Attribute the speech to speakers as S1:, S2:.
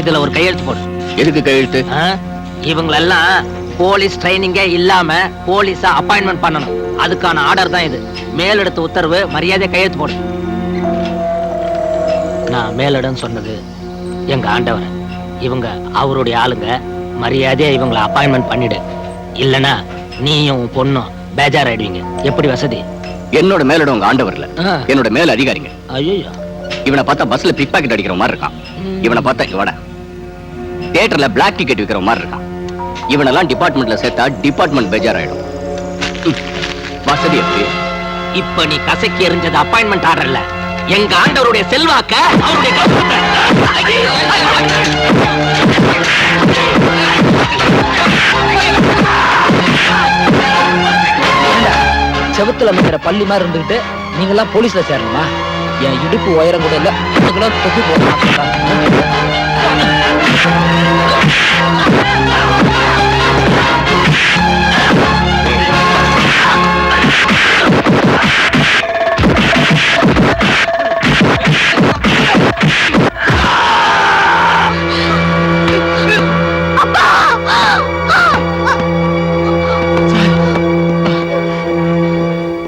S1: இதுல ஒரு கையெழுத்து போடு.
S2: எதுக்கு கையெழுத்து?
S1: இவங்களெல்லாம் போலீஸ் ட்ரைனிங்கே இல்லாம போலீஸா அப்பாயின்மெண்ட் பண்ணணும். அதுக்கான ஆர்டர் தான் இது. மேலெடுத்த உத்தரவு, மரியாதை கையெழுத்து போடு. நான் மேலிடன்னு சொன்னது எங்க ஆண்டவர். இவங்க அவருடைய ஆளுங்க. மரியாதையா இவங்களை அப்பாயின்மெண்ட் பண்ணிடு. இல்லனா நீயும் பொண்ணும் பேஜாராயிடுவீங்க. எப்படி வசதி?
S2: என்னோட மேலிடம் உங்க ஆண்டவர் இல்ல, என்னோட மேல அதிகாரிங்க.
S1: ஐயோ,
S2: இவனை பார்த்தா பஸ்ல பிக் பாக்கெட் அடிக்கிற மாதிரி இருக்கான். இவனை பார்த்தா இவட தியேட்டர்ல பிளாக் டிக்கெட் விற்கிற மாதிரி இருக்கான். இவனெல்லாம் டிபார்ட்மெண்ட்ல சேர்த்தா டிபார்ட்மெண்ட் பேஜாராயிடும். வசதி எப்படி?
S1: இப்ப நீ கசக்கி எறிஞ்சது அப்பாயின்மெண்ட் ஆர்டர் இல்ல, எங்க ஆண்டவருடைய செல்வாக்க, அவருடைய
S3: செவத்துல அமைக்கிற பள்ளி மாதிரி இருந்துகிட்டு நீங்க எல்லாம் போலீஸ்ல சேரணுமா? என் இடுப்பு உயரம் கூட இல்ல, தொப்பி போடலாம்.